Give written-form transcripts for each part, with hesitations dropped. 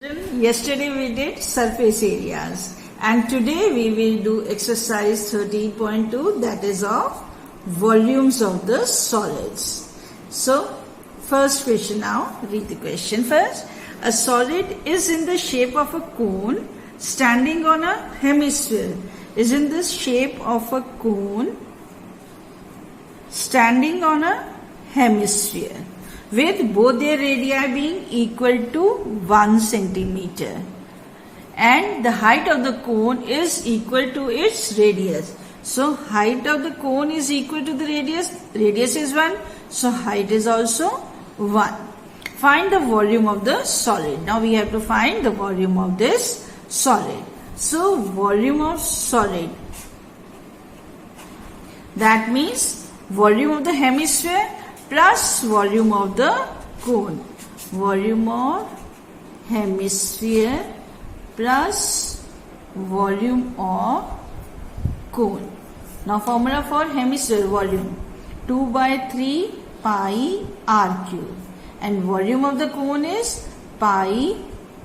Yesterday we did surface areas and today we will do exercise 13.2, that is of volumes of the solids. So first question now, read the question first. A solid is in the shape of a cone standing on a hemisphere. Is in the shape of a cone standing on a hemisphere, with both their radii being equal to 1 centimeter, and the height of the cone is equal to its radius. So height of the cone is equal to the radius is 1, so height is also 1. Find the volume of the solid. Now we have to find the volume of this solid. So volume of solid, that means volume of the hemisphere plus volume of the cone. Volume of hemisphere plus volume of cone. Now formula for hemisphere volume, 2 by 3 pi r cube, and volume of the cone is pi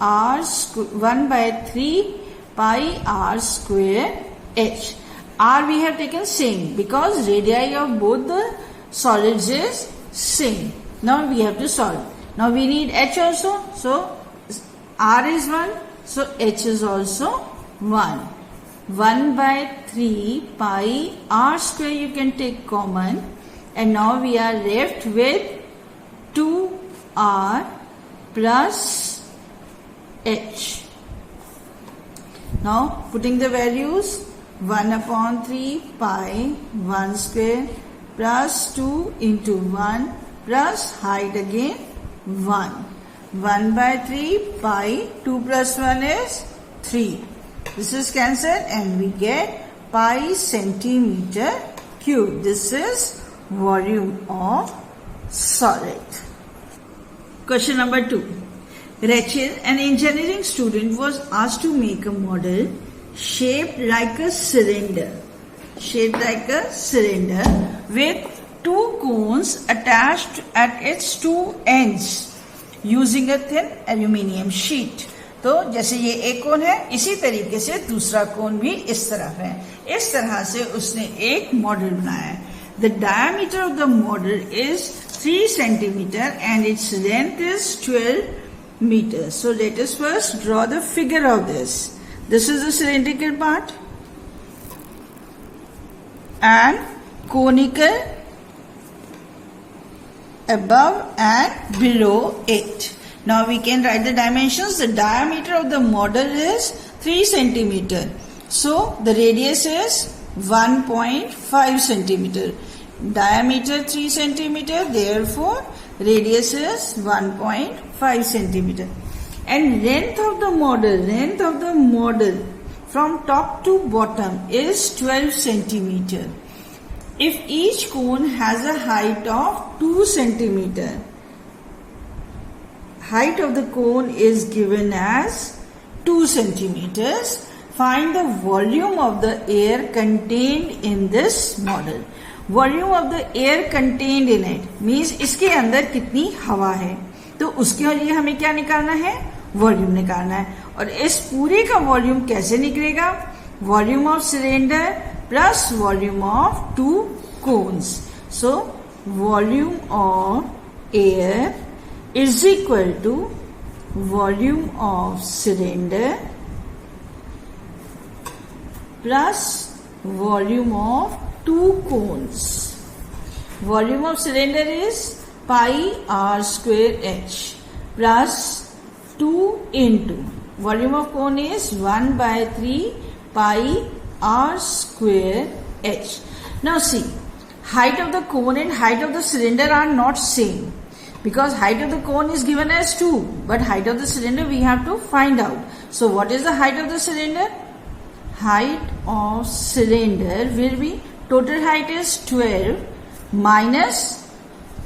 r 1 by 3 pi r square h. R we have taken same because radii of both the solids is same. Now we have to solve. Now we need h also. So r is 1. So h is also 1. 1 by 3 pi r square you can take common. And now we are left with 2r plus h. Now putting the values, 1 upon 3 pi 1 square plus 2 into 1 plus height again 1. 1 by 3 pi 2 plus 1 is 3. This is cancelled and we get pi centimeter cube. This is volume of solid. Question number 2. Rachel, an engineering student, was asked to make a model shaped like a cylinder. With two cones attached at its two ends using a thin aluminium sheet. तो जैसे ये एक कोन है, इसी तरीके से दूसरा कोन भी इस तरफ है. इस तरह से उसने एक मॉडल बनाया है. The diameter of the model is 3 centimeter and its length is 12 meters. So let us first draw the figure of this. This is the cylindrical part and conical above and below it. Now we can write the dimensions. The diameter of the model is 3 centimeter. So the radius is 1.5 centimeter. Diameter 3 centimeter, therefore radius is 1.5 centimeter. And length of the model from top to bottom is 12 centimeter. If each cone has a height of 2 centimeter, height of the cone is given as 2 centimeters. Find the volume of the air contained in this model. Volume of the air contained in it means इसके अंदर कितनी हवा है, तो उसके लिए हमें क्या निकालना है, वॉल्यूम निकालना है. और इस पूरे का वॉल्यूम कैसे निकलेगा, volume of cylinder plus volume of two cones. So volume of air is equal to volume of cylinder plus volume of two cones. Volume of cylinder is pi r square h plus 2 into volume of cone is 1 by 3 pi r square h. Now see, height of the cone and height of the cylinder are not same because height of the cone is given as 2, but height of the cylinder we have to find out. So what is the height of the cylinder? Height of cylinder will be, total height is 12 minus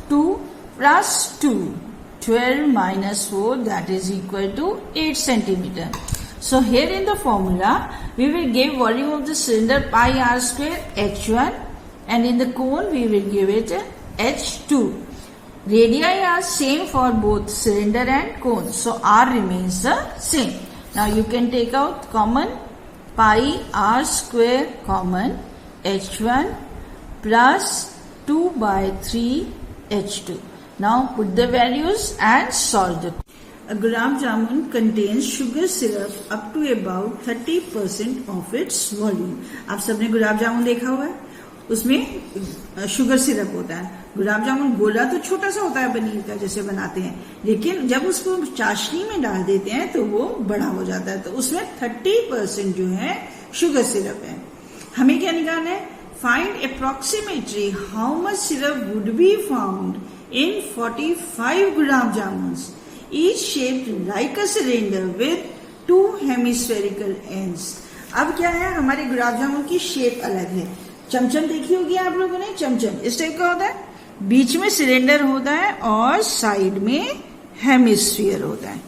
2 plus 2. 12 minus 4, that is equal to 8 centimeter. So here in the formula, we will give volume of the cylinder pi r square h1 and in the cone we will give it h2. Radii are same for both cylinder and cone, so r remains the same. Now you can take out common, pi r square common, h1 plus 2 by 3 h2. Now put the values and solve the. A gulab jamun contains sugar syrup up to about 30% of its volume. आप सबने गुलाब जामुन देखा हुआ है, उसमें sugar syrup होता है. गुलाब जामुन गोला तो छोटा सा होता है पनीर का जैसे बनाते हैं, लेकिन जब उसको चाशनी में डाल देते हैं तो वो बड़ा हो जाता है. तो उसमें 30% जो है शुगर सिरप है. हमें क्या निकालना है? Find approximately how much syrup would be found in 45 gulab jamun, each shaped like a cylinder with 2 hemispherical ends. अब क्या है, हमारे गुलाब जामुन की शेप अलग है. चमचम देखी होगी आप लोगों ने, चमचम इस टाइप का होता है, बीच में सिलेंडर होता है और साइड में हेमिस्फीयर होता है.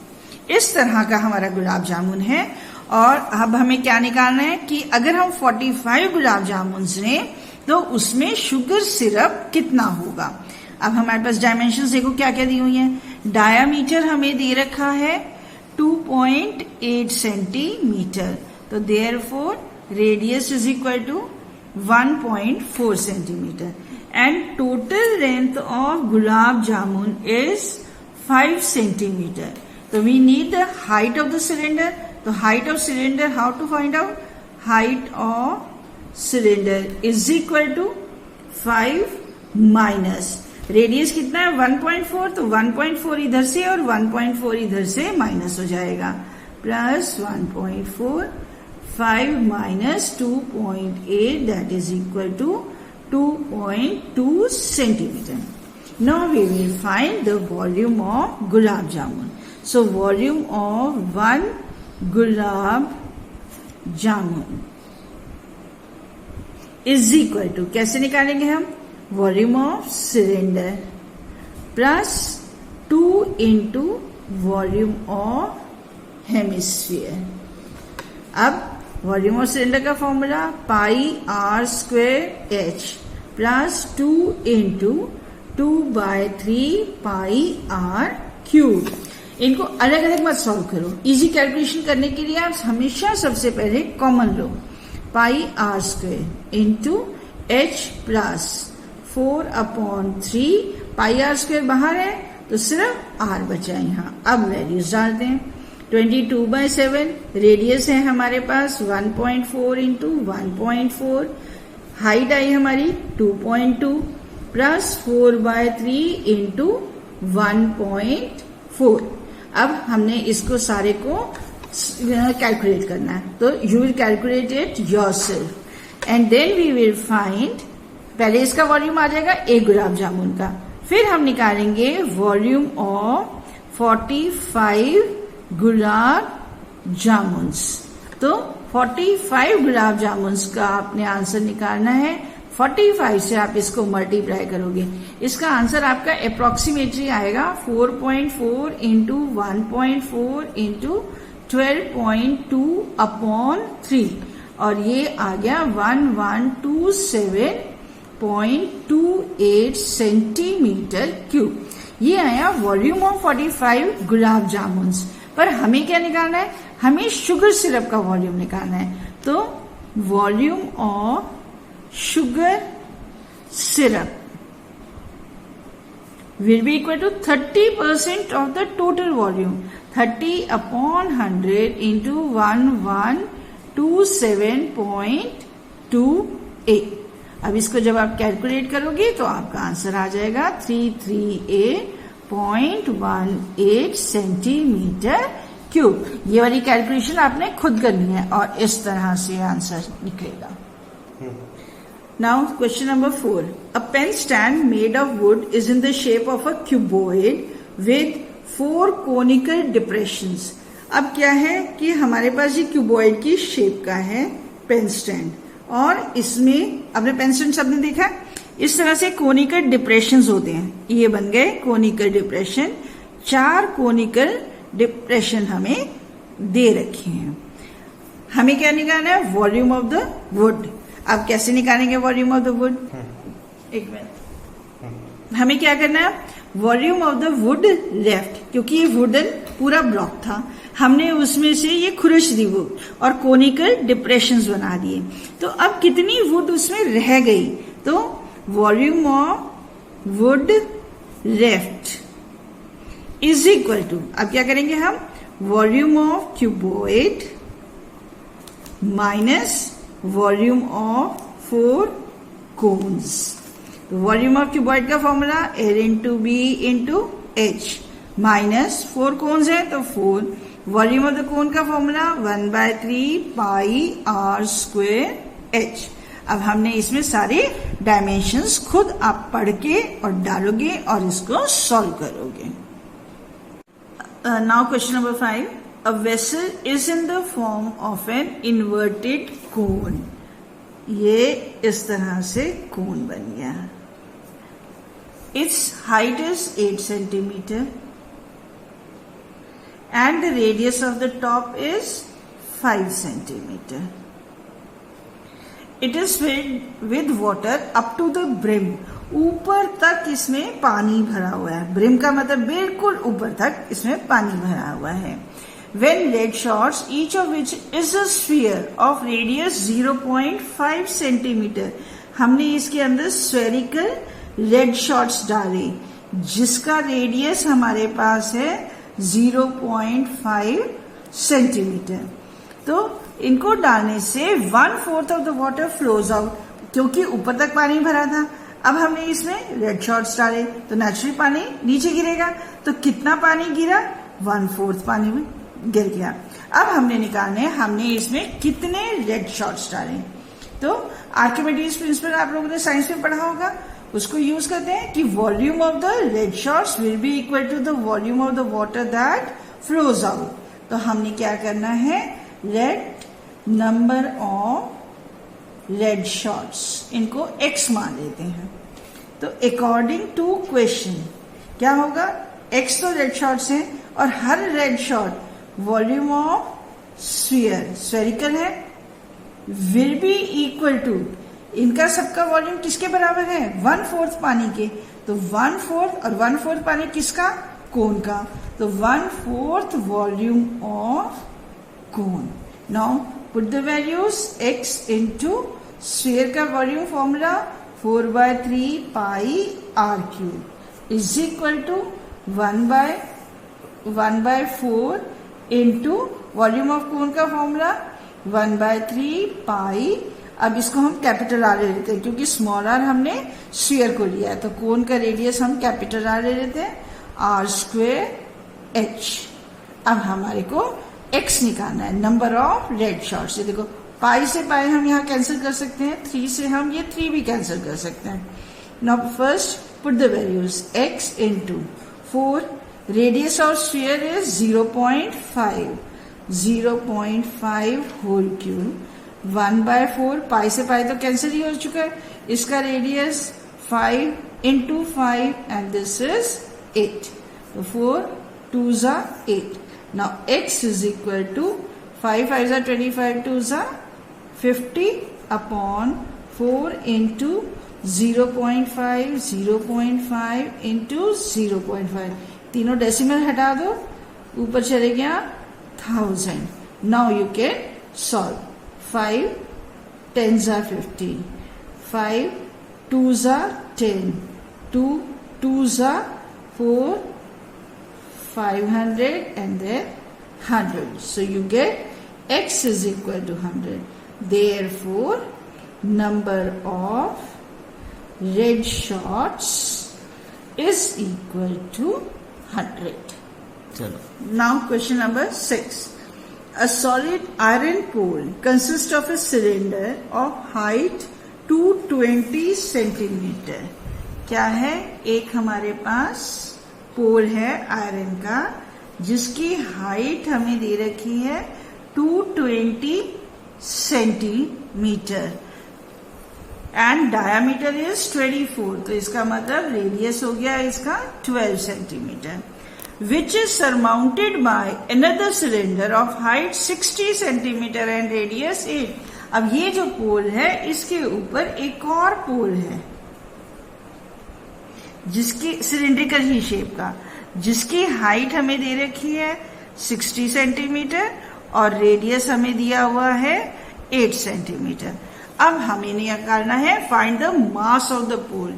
इस तरह का हमारा गुलाब जामुन है. और अब हमें क्या निकालना है कि अगर हम 45 गुलाब जामुन लें तो उसमें शुगर सिरप कितना होगा. अब हमारे पास डायमेंशंस देखो क्या क्या दी हुई हैं. डायामीटर हमें दे रखा है 2.8 सेंटीमीटर, तो therefore radius is equal to 1.4 centimetre and total length of gulab jamun is 5 centimetre. तो we need the height of the cylinder. तो height of cylinder, how to find out? Height of cylinder is equal to 5 minus radius कितना है 1.4, तो 1.4 इधर से और 1.4 इधर से माइनस हो जाएगा, plus 1.4, 5 minus 2.8 that is equal to 2.2 centimetre. Now we will find the volume of gulab jamun. So volume of 1 gulab jamun is equal to, कैसे निकालेंगे हम? Volume of cylinder plus 2 into volume of hemisphere. अब वॉल्यूम ऑफ सिलेंडर का formula pi r square h plus 2 into 2 by 3 pi r cube. इनको अलग अलग मत solve करो, इजी कैलकुलेशन करने के लिए आप हमेशा सबसे पहले कॉमन लो. Pi r square into h plus 4/3, pi r square बाहर है तो सिर्फ आर बचा यहाँ. अब वैल्यूज डालते हैं. 22/7 रेडियस है हमारे पास 1.4 इंटू 1.4, हाइट आई हमारी 2.2 प्लस 4/3 इंटू 1.4. अब हमने इसको सारे को कैलकुलेट करना है, तो you will calculate it yourself and then we will find. पहले इसका वॉल्यूम आ जाएगा एक गुलाब जामुन का, फिर हम निकालेंगे वॉल्यूम ऑफ 45 गुलाब जामुन्स. तो 45 गुलाब जामुन्स का आपने आंसर निकालना है. 45 से आप इसको मल्टीप्लाई करोगे, इसका आंसर आपका अप्रोक्सीमेटली आएगा 4.4 इंटू 1.4 इंटू 12.2/3 और ये आ गया 1127.28 सेंटीमीटर क्यूब. ये आया वॉल्यूम ऑफ 45 गुलाब जामुन्स. पर हमें क्या निकालना है? हमें शुगर सिरप का वॉल्यूम निकालना है. तो volume of sugar syrup will be equal to 30% of the total volume. 30/100 into 1127.28. अब इसको जब आप कैलकुलेट करोगे तो आपका आंसर आ जाएगा 338.18 सेंटीमीटर क्यूब. ये वाली कैलकुलेशन आपने खुद करनी है और इस तरह से आंसर निकलेगा. Now question number 4. A pen stand made of wood is in the shape of a cuboid with 4 conical depressions. अब क्या है कि हमारे पास ये क्यूबॉइड की शेप का है पेन स्टैंड और इसमें आपने पेन स्टैंड सबने देखा है, इस तरह से कोनिकल डिप्रेशंस होते हैं. ये बन गए कोनिकल डिप्रेशन. 4 कोनिकल डिप्रेशन हमें दे रखे हैं. हमें क्या निकालना है? Volume of the wood. अब कैसे निकालेंगे वॉल्यूम ऑफ द वुड? एक मिनट. हमें क्या करना है? Volume of the wood left, क्योंकि ये वुडन पूरा ब्लॉक था, हमने उसमें से ये खुरच दी वुड और कोनिकल डिप्रेशंस बना दिए। तो अब कितनी वुड उसमें रह गई, तो volume of wood left is equal to, अब क्या करेंगे हम, volume of cuboid minus volume of 4 cones. Volume of cuboid का formula L into b into h minus 4 cones है तो 4। वॉल्यूम ऑफ द कोन का formula 1/3 pi r square h. अब हमने इसमें सारे डायमेंशंस खुद आप पढ़ के और डालोगे और इसको सॉल्व करोगे। Now question number 5, a vessel is in the form of an inverted कोन। ये इस तरह से कोन बन गया। Its height is 8 centimeter and the radius of the top is 5 centimeter. It is filled with water up to the brim. ऊपर तक इसमें पानी भरा हुआ है। ब्रिम का मतलब बिल्कुल ऊपर तक इसमें पानी भरा हुआ है। When lead shots, each of which is a sphere of radius 0.5 centimeter. हमने इसके अंदर spherical लेड शॉट्स डाले जिसका रेडियस हमारे पास है 0.5 सेंटीमीटर। तो इनको डालने से 1/4 of the water flows out, क्योंकि ऊपर तक पानी भरा था। अब हमने इसमें रेड शॉट्स डाले तो नेचुरली पानी नीचे गिरेगा। तो कितना पानी गिरा, 1/4 पानी में गिर गया। अब हमने निकालने, हमने इसमें कितने रेड शॉट्स डाले। तो आर्किमिडीज प्रिंसिपल आप लोगों ने साइंस में पढ़ा होगा, उसको यूज करते हैं कि volume of the red shots will be equal to the volume of the water that flows out. तो हमने क्या करना है, let number of red shots, इनको x मान लेते हैं। तो अकॉर्डिंग टू क्वेश्चन क्या होगा, x तो रेड शॉट्स है और हर red shot volume of sphere, spherical है, विल बी इक्वल टू, इनका सबका वॉल्यूम किसके बराबर है, 1/4 पानी के। तो 1/4 और 1/4 पानी किसका, कोन का। तो 1/4 volume of cone. Now put the values, x into sphere का volume formula 4/3 pi r cube is equal to 1/4 into volume of cone का फॉर्मूला 1/3 पाई। अब इसको हम कैपिटल आर ले लेते हैं क्योंकि स्मॉल आर हमने स्फीयर को लिया है। तो कोन का रेडियस हम कैपिटल आर ले लेते हैं, आर स्क्वेयर एच। अब हमारे को एक्स निकालना है, नंबर ऑफ रेड शॉट्स। ये देखो, पाई से पाई हम यहाँ कैंसिल कर सकते हैं, 3 से हम ये 3 भी कैंसिल कर सकते हैं। Now first put the values, x into 4, radius of sphere is 0.5 whole cube, 1/4, pi से पाई तो कैंसिल ही हो चुका है, इसका radius 5 into 5 and this is 8। तो 4 2s are 8. Now x is equal to 5 5s are 25, 2s are 50 upon 4 into 0.5 into 0.5, तीनों decimal हटा दो, ऊपर चले गया 1000. Now you can solve. 5 10s are 50, 5 2s are 10, 2 2s are 4, 500 and then 100. So you get x is equal to 100. Therefore, number of red shots is equal to 100. Now question number 6. A solid iron pole consists of a cylinder of height 220 centimeter. क्या है, एक हमारे पास पोल है iron का जिसकी height हमें दे रखी है 220 सेंटीमीटर एंड डायामीटर इज 24। तो इसका मतलब रेडियस हो गया इसका 12 centimetre, which is surmounted by another cylinder of height 60 centimeter and radius 8. अब ये जो पोल है इसके ऊपर एक और पोल है जिसकी सिलेंड्रिकल ही शेप का, जिसकी हाइट हमें दे रखी है 60 सेंटीमीटर और रेडियस हमें दिया हुआ है 8 सेंटीमीटर। अब हमें निकालना है find the mass of the pole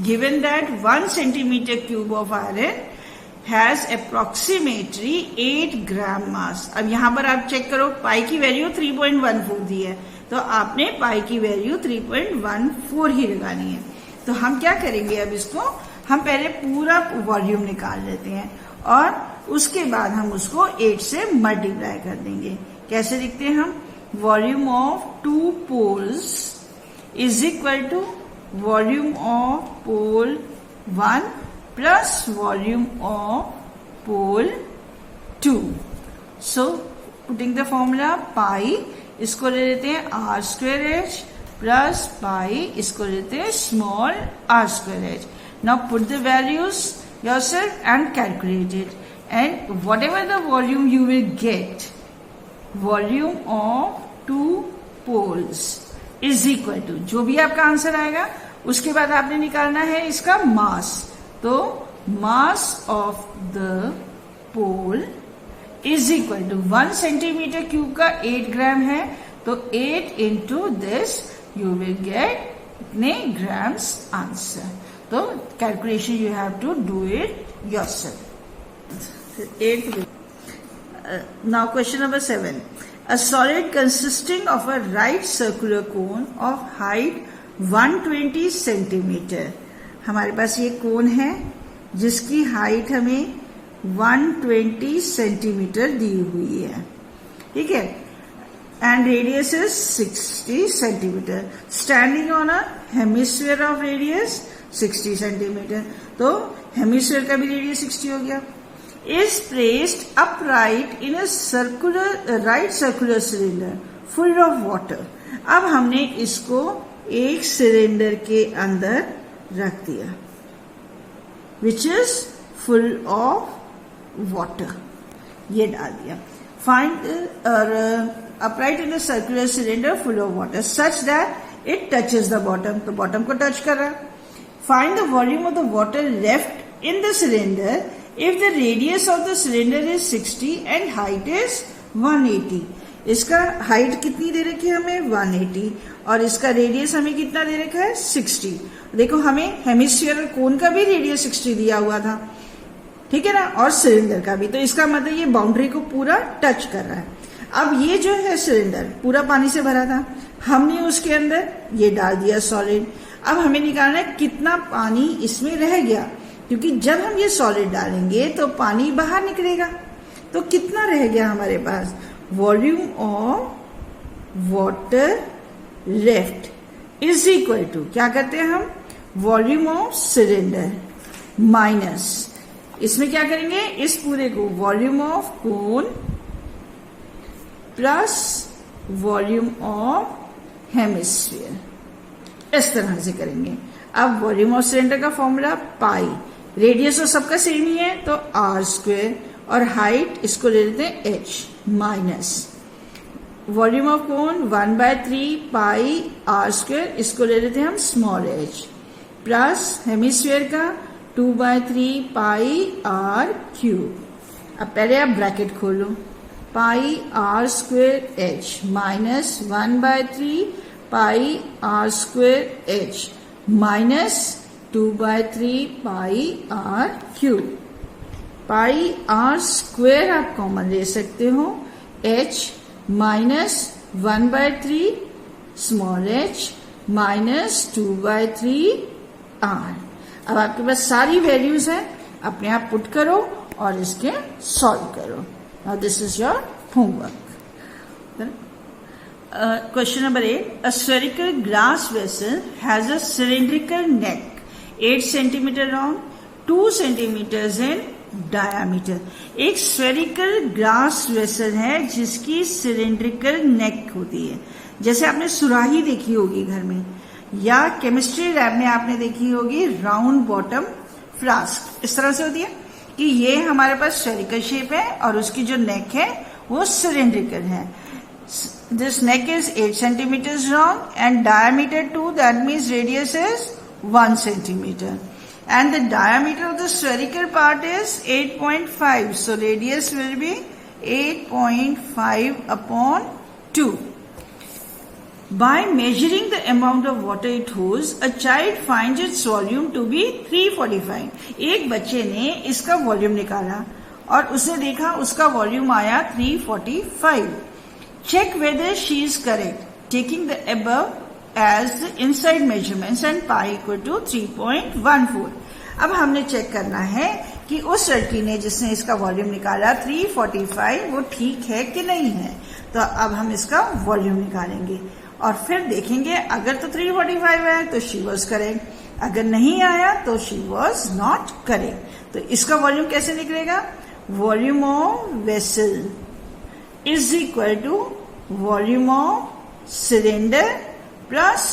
given that 1 centimetre cube of iron has approximately 8 gram mass. अब यहां पर आप चेक करो, पाई की वैल्यू 3.14 दी है, तो आपने पाई की वैल्यू 3.14 ही लगानी है। तो हम क्या करेंगे, अब इसको हम पहले पूरा वॉल्यूम निकाल लेते हैं और उसके बाद हम उसको 8 से मल्टीप्लाई कर देंगे। कैसे लिखते हैं हम, volume of 2 poles is equal to volume of pole 1 plus volume of pole 2। So putting the formula, pi इसको ले लेते हैं r square h plus pi इसको लेते हैं small r square h. Now put the values yourself and calculate it, and whatever the volume you will get, volume of 2 poles is equal to, जो भी आपका आंसर आएगा उसके बाद आपने निकालना है इसका मास। तो mass of the pole is equal to 1 centimetre cube का 8 ग्राम है, तो 8 into this you will get इतने ग्राम्स आंसर। तो calculation you have to do it yourself. Now question number 7. A solid consisting of a right circular cone of height 120 centimetre. हमारे पास ये कोन है जिसकी height हमें 120 सेंटीमीटर दी हुई है, ठीक है, and radius is 60 centimetre, standing on a hemisphere of radius 60 centimetre. तो हेमिस्फीयर का भी रेडियस 60 हो गया। is placed upright in a right circular cylinder full of water। अब हमने इसको एक सिलेंडर के अंदर रख दिया which is full of water, ये डाल दिया। Find upright in a circular cylinder full of water such that it touches the bottom, तो bottom को touch कर रहा है। Find the volume of the water left in the cylinder if the radius of the cylinder is 60 and height is 180। इसका height कितनी दे रखी है हमें 180 और इसका रेडियस हमें कितना दे रखा है 60। देखो हमें हेमिस्फीयर कोन का भी रेडियस 60 दिया हुआ था, ठीक है ना, और सिलेंडर का भी। तो इसका मतलब ये बाउंड्री को पूरा टच कर रहा है। अब ये जो है सिलेंडर पूरा पानी से भरा था, हमने उसके अंदर ये डाल दिया सॉलिड। अब हमें निकालना है कितना पानी इसमें रह गया, क्योंकि जब हम ये सॉलिड डालेंगे तो पानी बाहर निकलेगा। तो कितना रह गया हमारे पास, volume of water left is equal to, क्या करते हैं हम, वॉल्यूम ऑफ सिलेंडर माइनस, इसमें क्या करेंगे, इस पूरे को volume of cone plus volume of hemisphere, इस तरह से करेंगे। अब वॉल्यूम ऑफ सिलेंडर का फॉर्मूला पाई, रेडियस तो सबका सेम ही है तो आर स्क्वायर, और हाइट इसको ले लेते हैं h minus volume of cone 1/3 pi r square, इसको ले लेते हैं हम स्मॉल एच, प्लस हेमिस्फीयर का 2/3 पाई आर क्यूब। अब पहले आप ब्रैकेट खोलो, pi r square h minus 1/3 pi r square h minus 2/3 pi r cube. Pi r square आप कॉमन ले सकते हो, h minus 1/3 small h minus 2/3 r. अब आपके पास सारी वैल्यूज हैं, अपने आप पुट करो और इसके सॉल्व करो। Now this is your homework. Question number 8. A spherical glass vessel has a cylindrical neck 8 centimeter long, 2 centimeters in diameter। एक spherical glass vessel है जिसकी cylindrical neck होती है, जैसे आपने सुराही देखी होगी घर में, या केमिस्ट्री लैब में आपने देखी होगी राउंड बॉटम फ्लास्क, इस तरह से होती है कि ये हमारे पास स्फेरिकल शेप है और उसकी जो नेक है वो सिलेंड्रिकल है। This neck is 8 centimeters long and diameter 2, that means radius is 1 centimeter. and the diameter of the spherical part is 8.5. So radius will be 8.5 upon 2. By measuring the amount of water it holds, a child finds its volume to be 345. एक बच्चे ने इसका volume निकाला और उसने देखा उसका volume आया 345. Check whether she is correct, taking the above as the inside measurements and pi equal to 3.14. अब हमने चेक करना है कि उस लड़की ने जिसने इसका वॉल्यूम निकाला 345 वो ठीक है कि नहीं है. तो अब हम इसका वॉल्यूम निकालेंगे और फिर देखेंगे अगर तो 345 है तो शी वॉज करेक्ट, अगर नहीं आया तो शी वॉज नॉट करेक्ट. तो इसका वॉल्यूम कैसे निकलेगा? Volume of vessel is equal to volume of cylinder plus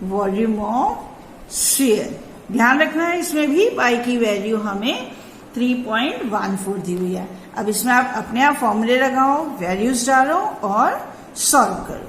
volume of sphere. ध्यान रखना है इसमें भी पाई की वैल्यू हमें 3.14 दी हुई है. अब इसमें आप अपने आप फॉर्मूले लगाओ, वैल्यूज डालो और सॉल्व करो.